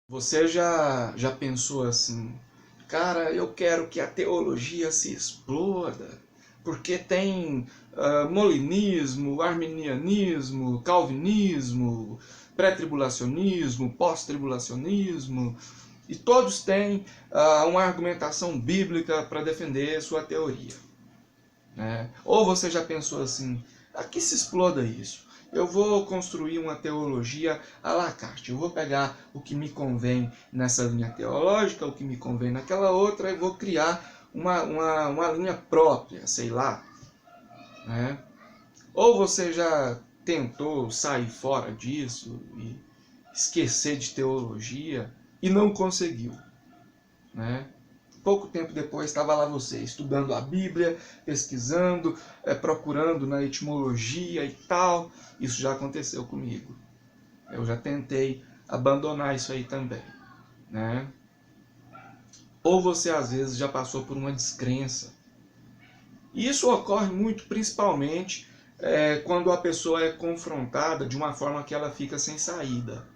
Você já pensou assim, cara, eu quero que a teologia se exploda, porque tem molinismo, arminianismo, calvinismo, pré-tribulacionismo, pós-tribulacionismo, e todos têm uma argumentação bíblica para defender sua teoria, né? Ou você já pensou assim, aqui se exploda isso. Eu vou construir uma teologia à la carte. Eu vou pegar o que me convém nessa linha teológica, o que me convém naquela outra, e vou criar uma linha própria, sei lá, né? Ou você já tentou sair fora disso e esquecer de teologia e não conseguiu, né? Pouco tempo depois estava lá você, estudando a Bíblia, pesquisando, procurando na etimologia e tal. Isso já aconteceu comigo. Eu já tentei abandonar isso aí também, né? Ou você às vezes já passou por uma descrença. E isso ocorre muito principalmente quando a pessoa é confrontada de uma forma que ela fica sem saída.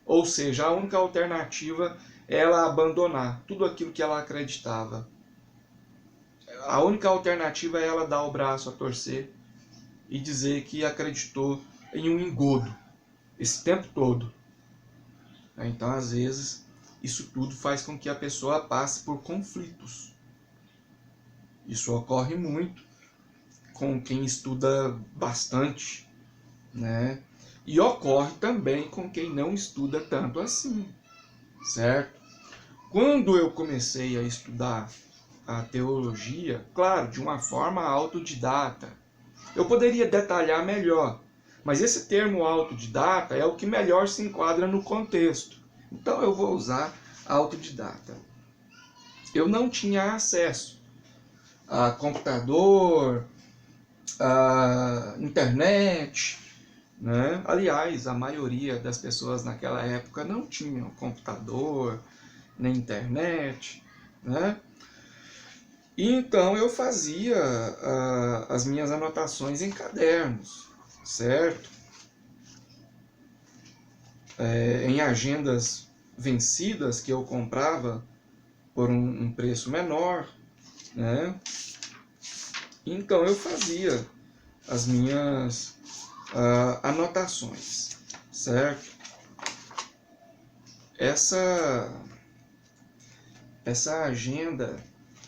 Ou seja, a única alternativa é ela abandonar tudo aquilo que ela acreditava. A única alternativa é ela dar o braço a torcer e dizer que acreditou em um engodo esse tempo todo. Então, às vezes, isso tudo faz com que a pessoa passe por conflitos. Isso ocorre muito com quem estuda bastante, né? E ocorre também com quem não estuda tanto assim, certo? Quando eu comecei a estudar a teologia, claro, de uma forma autodidata, eu poderia detalhar melhor, mas esse termo autodidata é o que melhor se enquadra no contexto. Então eu vou usar autodidata. Eu não tinha acesso a computador, a internet, né? Aliás, a maioria das pessoas naquela época não tinham computador, nem internet, né? E então eu fazia as minhas anotações em cadernos, certo? Em agendas vencidas que eu comprava por um preço menor, né? Então eu fazia as minhas anotações, certo? Essa agenda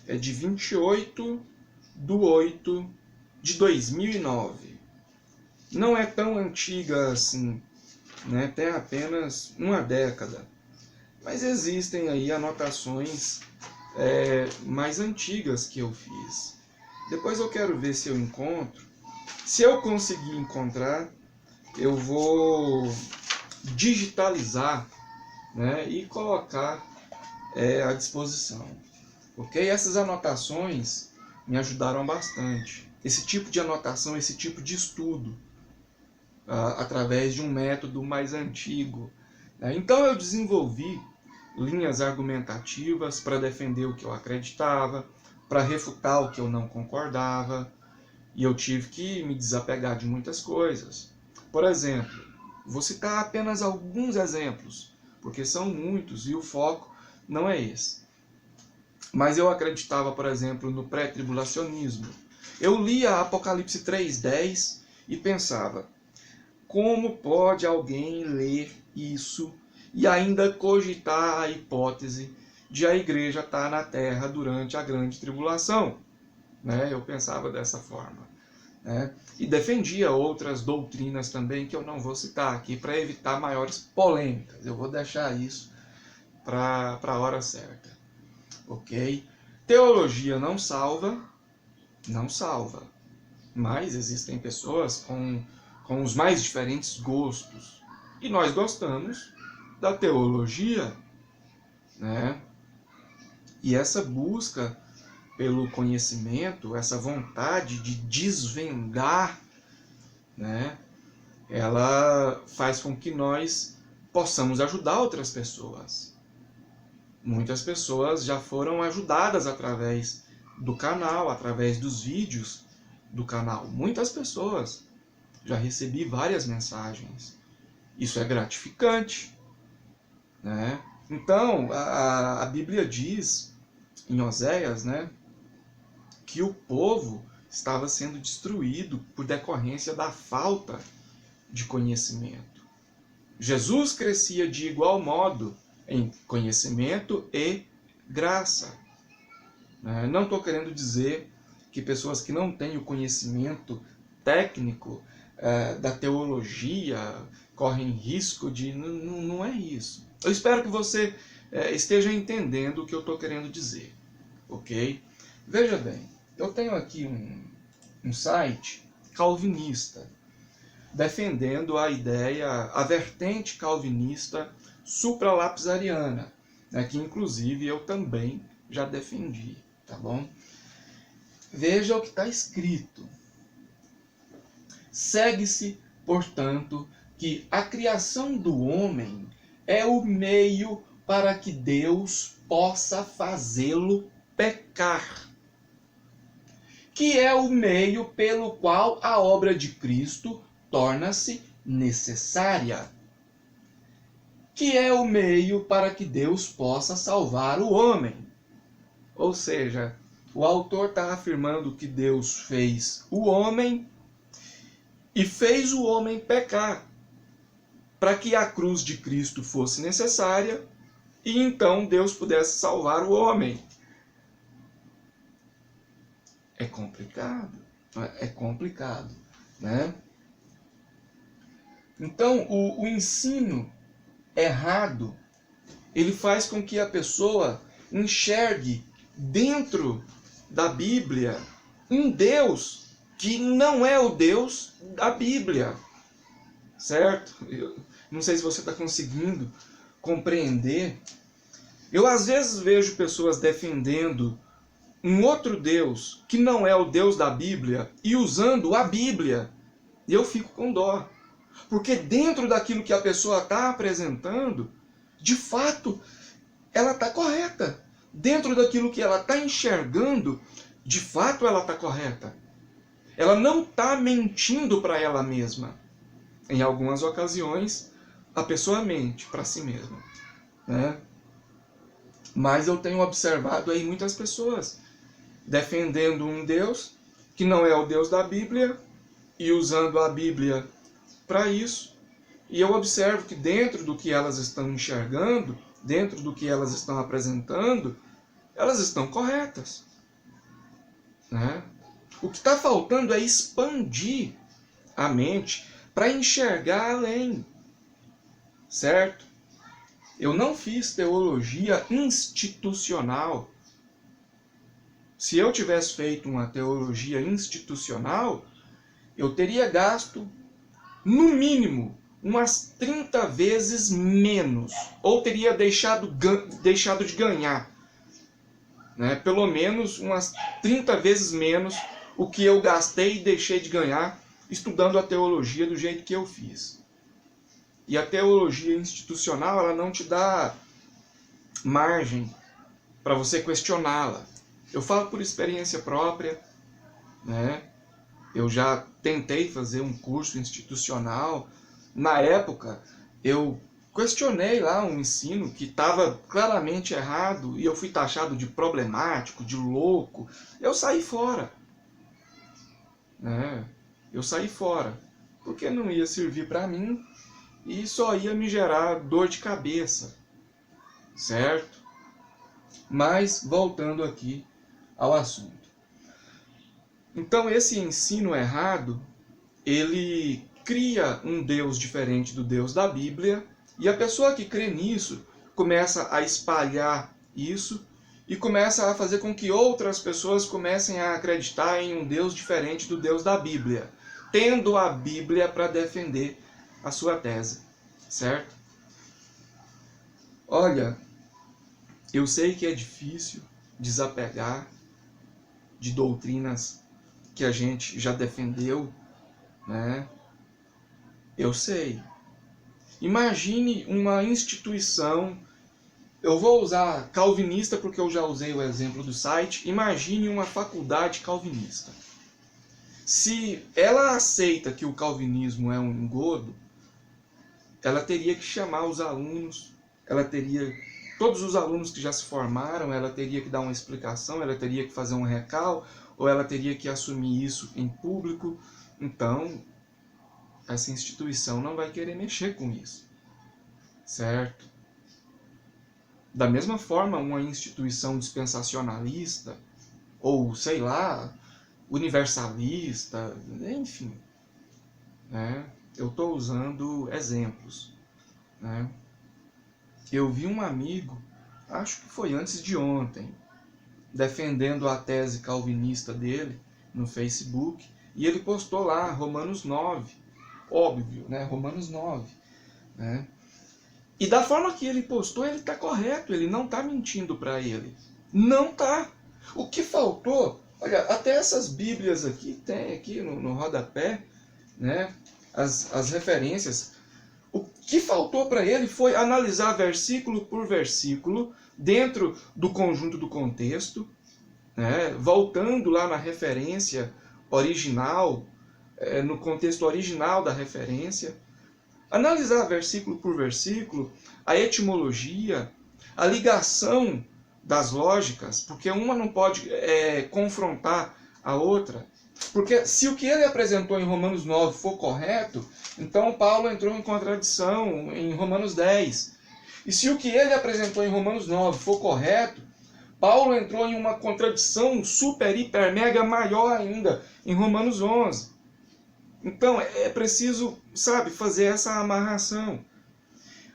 é de 28/8/2009. Não é tão antiga assim, né? Tem apenas uma década. Mas existem aí anotações mais antigas que eu fiz. Depois eu quero ver se eu encontro. Se eu conseguir encontrar, eu vou digitalizar, né, e colocar à disposição. Ok? Essas anotações me ajudaram bastante. Esse tipo de anotação, esse tipo de estudo, através de um método mais antigo. Então eu desenvolvi linhas argumentativas para defender o que eu acreditava, para refutar o que eu não concordava, e eu tive que me desapegar de muitas coisas. Por exemplo, vou citar apenas alguns exemplos, porque são muitos e o foco não é esse. Mas eu acreditava, por exemplo, no pré-tribulacionismo. Eu lia Apocalipse 3:10 e pensava, como pode alguém ler isso e ainda cogitar a hipótese de a igreja estar na terra durante a grande tribulação? Né? Eu pensava dessa forma. Né? E defendia outras doutrinas também que eu não vou citar aqui para evitar maiores polêmicas. Eu vou deixar isso para a hora certa. Ok? Teologia não salva, não salva. Mas existem pessoas com os mais diferentes gostos. E nós gostamos da teologia, né? E essa busca pelo conhecimento, essa vontade de desvendar, né? Ela faz com que nós possamos ajudar outras pessoas. Muitas pessoas já foram ajudadas através do canal, através dos vídeos do canal. Muitas pessoas. Já recebi várias mensagens. Isso é gratificante, né? Então, a Bíblia diz, em Oséias, né, que o povo estava sendo destruído por decorrência da falta de conhecimento. Jesus crescia de igual modo em conhecimento e graça. Não estou querendo dizer que pessoas que não têm o conhecimento técnico da teologia correm risco de... Não é isso. Eu espero que você esteja entendendo o que eu estou querendo dizer. Ok? Veja bem, eu tenho aqui um site calvinista, defendendo a ideia, a vertente calvinista supralapsariana, né, que inclusive eu também já defendi, tá bom? Veja o que está escrito. Segue-se, portanto, que a criação do homem é o meio para que Deus possa fazê-lo pecar, que é o meio pelo qual a obra de Cristo torna-se necessária, que é o meio para que Deus possa salvar o homem. Ou seja, o autor está afirmando que Deus fez o homem e fez o homem pecar, para que a cruz de Cristo fosse necessária e então Deus pudesse salvar o homem. É complicado, né? Então, o ensino errado, ele faz com que a pessoa enxergue dentro da Bíblia um Deus que não é o Deus da Bíblia, certo? Eu não sei se você está conseguindo compreender. Eu às vezes vejo pessoas defendendo um outro Deus que não é o Deus da Bíblia e usando a Bíblia, e eu fico com dó. Porque dentro daquilo que a pessoa está apresentando, de fato, ela está correta. Dentro daquilo que ela está enxergando, de fato ela está correta. Ela não está mentindo para ela mesma. Em algumas ocasiões, a pessoa mente para si mesma, né? Mas eu tenho observado aí muitas pessoas defendendo um Deus que não é o Deus da Bíblia e usando a Bíblia para isso. E eu observo que dentro do que elas estão enxergando, dentro do que elas estão apresentando, elas estão corretas, né? O que está faltando é expandir a mente para enxergar além, certo? Eu não fiz teologia institucional. Se eu tivesse feito uma teologia institucional, eu teria gasto, no mínimo, umas 30 vezes menos. Ou teria deixado de ganhar, né? Pelo menos umas 30 vezes menos o que eu gastei e deixei de ganhar estudando a teologia do jeito que eu fiz. E a teologia institucional, ela não te dá margem para você questioná-la. Eu falo por experiência própria, né? Eu já tentei fazer um curso institucional. Na época, eu questionei lá um ensino que estava claramente errado e eu fui taxado de problemático, de louco. Eu saí fora, né? Eu saí fora, porque não ia servir para mim e só ia me gerar dor de cabeça, certo? Mas, voltando aqui ao assunto. Então, esse ensino errado, ele cria um Deus diferente do Deus da Bíblia, e a pessoa que crê nisso começa a espalhar isso e começa a fazer com que outras pessoas comecem a acreditar em um Deus diferente do Deus da Bíblia, tendo a Bíblia para defender a sua tese, certo? Olha, eu sei que é difícil desapegar de doutrinas que a gente já defendeu, né? Eu sei. Imagine uma instituição, eu vou usar calvinista porque eu já usei o exemplo do site, imagine uma faculdade calvinista. Se ela aceita que o calvinismo é um engodo, ela teria que chamar os alunos ela teria, todos os alunos que já se formaram, ela teria que dar uma explicação, ela teria que fazer um recal, ou ela teria que assumir isso em público. Então, essa instituição não vai querer mexer com isso, certo? Da mesma forma, uma instituição dispensacionalista, ou sei lá, universalista, enfim, né? Eu estou usando exemplos, né? Eu vi um amigo, acho que foi antes de ontem, defendendo a tese calvinista dele no Facebook, e ele postou lá Romanos 9, óbvio, né? Romanos 9, né? E da forma que ele postou, ele está correto, ele não está mentindo para ele. Não está. O que faltou, olha, até essas bíblias aqui, tem aqui no rodapé, né, as referências. O que faltou para ele foi analisar versículo por versículo, dentro do conjunto do contexto, né, voltando lá na referência original, no contexto original da referência, analisar versículo por versículo, a etimologia, a ligação das lógicas, porque uma não pode confrontar a outra. Porque se o que ele apresentou em Romanos 9 for correto, então Paulo entrou em contradição em Romanos 10. E se o que ele apresentou em Romanos 9 for correto, Paulo entrou em uma contradição super, hiper, mega maior ainda em Romanos 11. Então é preciso, sabe, fazer essa amarração.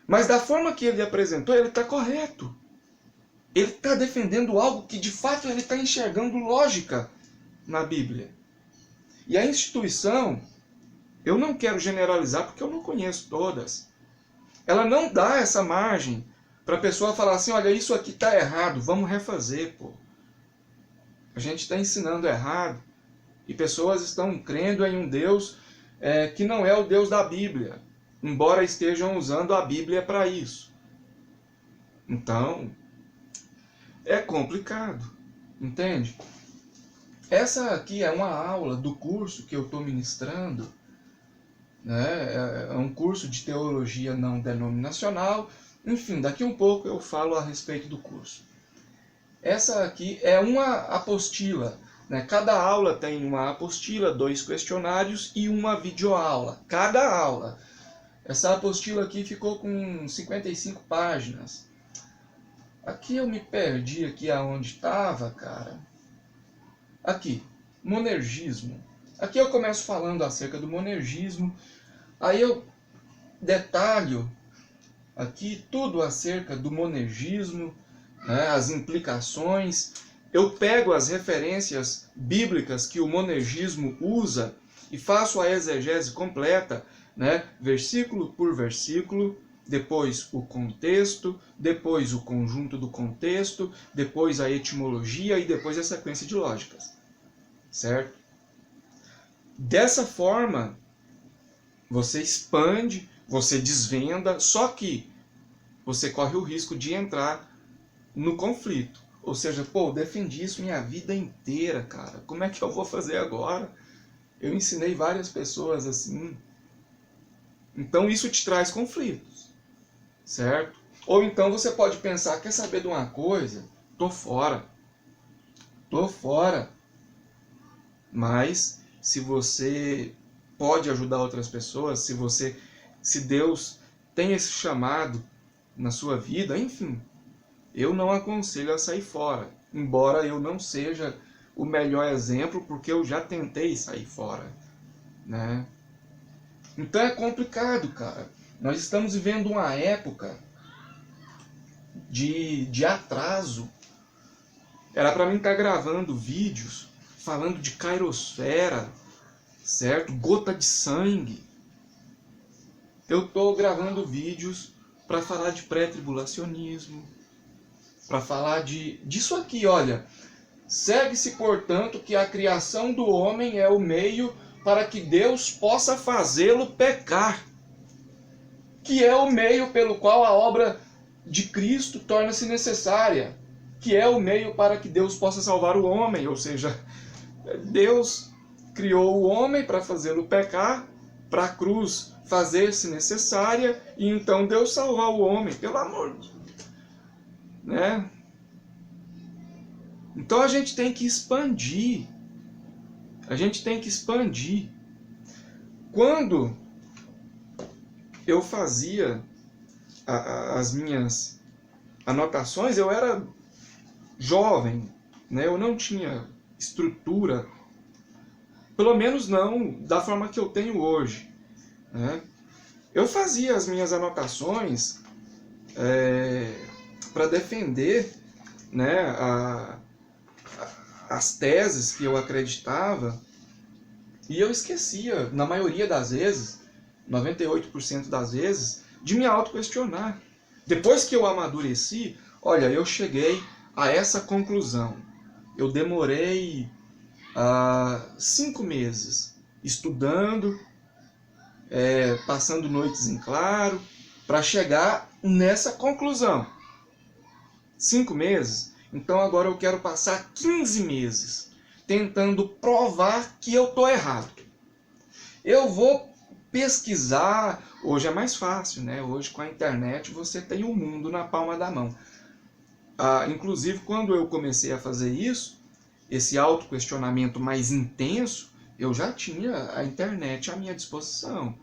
Mas da forma que ele apresentou, ele está correto. Ele está defendendo algo que de fato ele está enxergando lógica na Bíblia. E a instituição, eu não quero generalizar porque eu não conheço todas. Ela não dá essa margem para a pessoa falar assim, olha, isso aqui está errado, vamos refazer, pô. A gente está ensinando errado. E pessoas estão crendo em um Deus que não é o Deus da Bíblia, embora estejam usando a Bíblia para isso. Então, é complicado, entende? Essa aqui é uma aula do curso que eu estou ministrando, né? É um curso de teologia não denominacional. Enfim, daqui um pouco eu falo a respeito do curso. Essa aqui é uma apostila, né? Cada aula tem uma apostila, 2 questionários e uma videoaula. Cada aula. Essa apostila aqui ficou com 55 páginas. Aqui eu me perdi aqui aonde estava, cara. Aqui, monergismo. Aqui eu começo falando acerca do monergismo. Aí eu detalho aqui tudo acerca do monergismo, né, as implicações. Eu pego as referências bíblicas que o monergismo usa e faço a exegese completa, né, versículo por versículo, depois o contexto, depois o conjunto do contexto, depois a etimologia e depois a sequência de lógicas. Certo? Dessa forma, você expande, você desvenda, só que você corre o risco de entrar no conflito. Ou seja, pô, eu defendi isso minha vida inteira, cara. Como é que eu vou fazer agora? Eu ensinei várias pessoas assim. Então isso te traz conflitos, certo? Ou então você pode pensar, quer saber de uma coisa? Tô fora. Tô fora. Mas se você pode ajudar outras pessoas, se Deus tem esse chamado na sua vida, enfim, eu não aconselho a sair fora, embora eu não seja o melhor exemplo, porque eu já tentei sair fora, né? Então é complicado, cara. Nós estamos vivendo uma época de atraso. Era para mim estar gravando vídeos falando de cairosfera, certo? Gota de sangue. Eu estou gravando vídeos para falar de pré-tribulacionismo, para falar disso aqui, olha. Segue-se, portanto, que a criação do homem é o meio para que Deus possa fazê-lo pecar, que é o meio pelo qual a obra de Cristo torna-se necessária, que é o meio para que Deus possa salvar o homem, ou seja, Deus criou o homem para fazê-lo pecar, para a cruz fazer-se necessária e então Deus salvar o homem, pelo amor de Deus, né? Então a gente tem que expandir. A gente tem que expandir. Quando eu fazia as minhas anotações, eu era jovem, né? Eu não tinha estrutura, pelo menos não da forma que eu tenho hoje, né? Eu fazia as minhas anotações para defender, né, as teses que eu acreditava, e eu esquecia, na maioria das vezes, 98% das vezes, de me auto-questionar. Depois que eu amadureci, olha, eu cheguei a essa conclusão. Eu demorei 5 meses estudando, passando noites em claro, para chegar nessa conclusão. 5 meses? Então agora eu quero passar 15 meses tentando provar que eu estou errado. Eu vou pesquisar, hoje é mais fácil, né? Hoje com a internet você tem o mundo na palma da mão. Inclusive quando eu comecei a fazer isso, esse autoquestionamento mais intenso, eu já tinha a internet à minha disposição,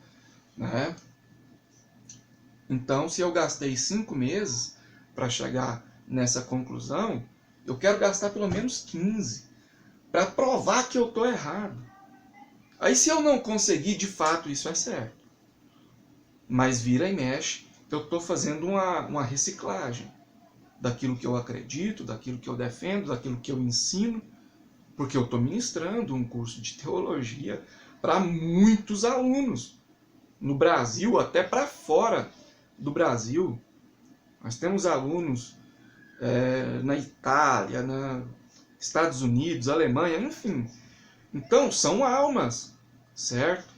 né? Então, se eu gastei 5 meses para chegar nessa conclusão, eu quero gastar pelo menos 15 para provar que eu estou errado. Aí, se eu não conseguir, de fato, isso é certo. Mas vira e mexe, eu estou fazendo uma reciclagem daquilo que eu acredito, daquilo que eu defendo, daquilo que eu ensino, porque eu estou ministrando um curso de teologia para muitos alunos, no Brasil, até para fora do Brasil. Nós temos alunos na Itália, nos Estados Unidos, Alemanha, enfim. Então, são almas, certo?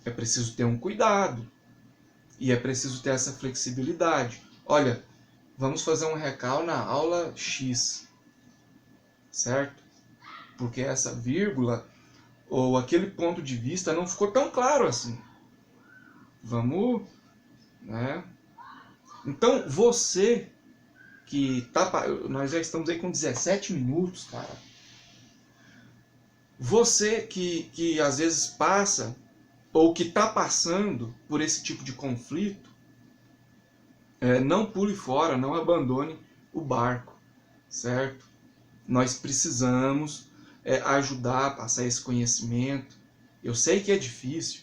É preciso ter um cuidado. E é preciso ter essa flexibilidade. Olha, vamos fazer um recal na aula X, certo? Porque essa vírgula ou aquele ponto de vista não ficou tão claro assim. Vamos, né? Então, você que tá... Nós já estamos aí com 17 minutos, cara. Você que às vezes passa, ou que está passando por esse tipo de conflito, não pule fora, não abandone o barco, certo? Nós precisamos ajudar a passar esse conhecimento. Eu sei que é difícil.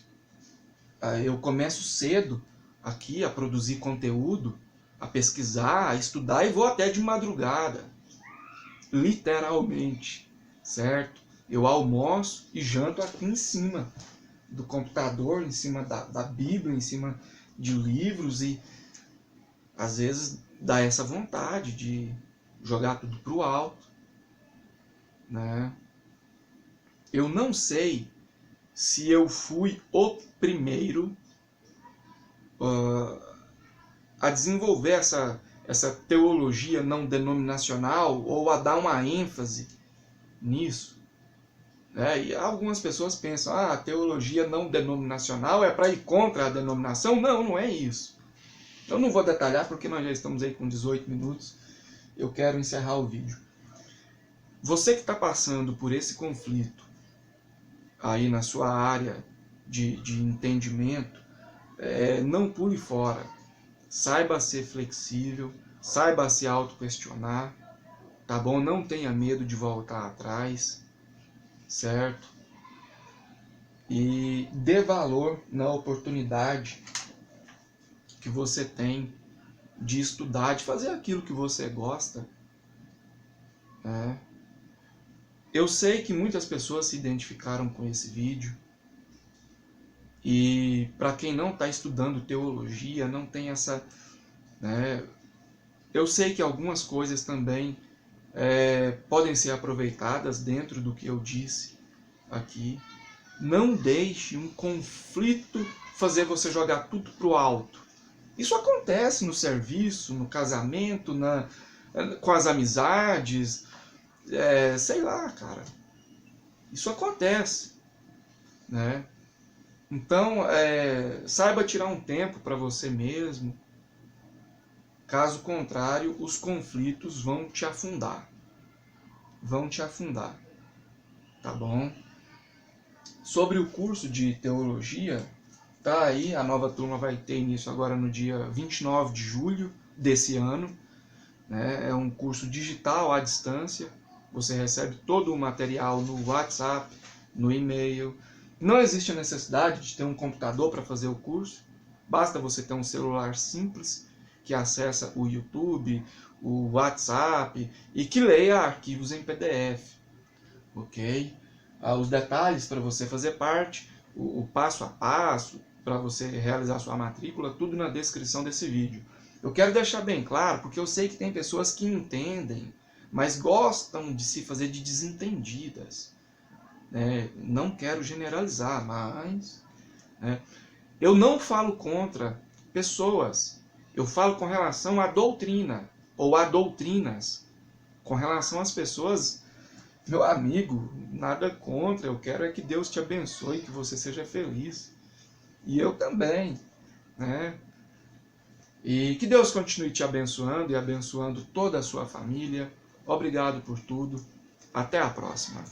Eu começo cedo aqui a produzir conteúdo, a pesquisar, a estudar, e vou até de madrugada, literalmente, certo? Eu almoço e janto aqui em cima do computador, em cima da Bíblia, em cima de livros, e às vezes dá essa vontade de jogar tudo pro alto, né? Eu não sei se eu fui o primeiro a desenvolver essa teologia não denominacional, ou a dar uma ênfase nisso, né? E algumas pessoas pensam, a teologia não denominacional é para ir contra a denominação. Não, não é isso. Eu não vou detalhar porque nós já estamos aí com 18 minutos. Eu quero encerrar o vídeo. Você que está passando por esse conflito aí na sua área de entendimento, não pule fora. Saiba ser flexível, saiba se auto-questionar, tá bom? Não tenha medo de voltar atrás, certo? E dê valor na oportunidade que você tem de estudar, de fazer aquilo que você gosta, né? Eu sei que muitas pessoas se identificaram com esse vídeo, e para quem não está estudando teologia, não tem essa... né? Eu sei que algumas coisas também podem ser aproveitadas dentro do que eu disse aqui. Não deixe um conflito fazer você jogar tudo pro alto. Isso acontece no serviço, no casamento, com as amizades, sei lá, cara. Isso acontece, né? Então, saiba tirar um tempo para você mesmo. Caso contrário, os conflitos vão te afundar. Vão te afundar. Tá bom? Sobre o curso de teologia, tá aí, a nova turma vai ter início agora no dia 29 de julho desse ano. Né? É um curso digital à distância. Você recebe todo o material no WhatsApp, no e-mail. Não existe a necessidade de ter um computador para fazer o curso. Basta você ter um celular simples que acessa o YouTube, o WhatsApp e que leia arquivos em PDF. Ok? Os detalhes para você fazer parte, o passo a passo para você realizar sua matrícula, tudo na descrição desse vídeo. Eu quero deixar bem claro, porque eu sei que tem pessoas que entendem, mas gostam de se fazer de desentendidas. Né? Não quero generalizar, mas eu não falo contra pessoas. Eu falo com relação à doutrina, ou a doutrinas. Com relação às pessoas, meu amigo, nada contra. Eu quero é que Deus te abençoe, que você seja feliz. E eu também, né? E que Deus continue te abençoando e abençoando toda a sua família. Obrigado por tudo. Até a próxima.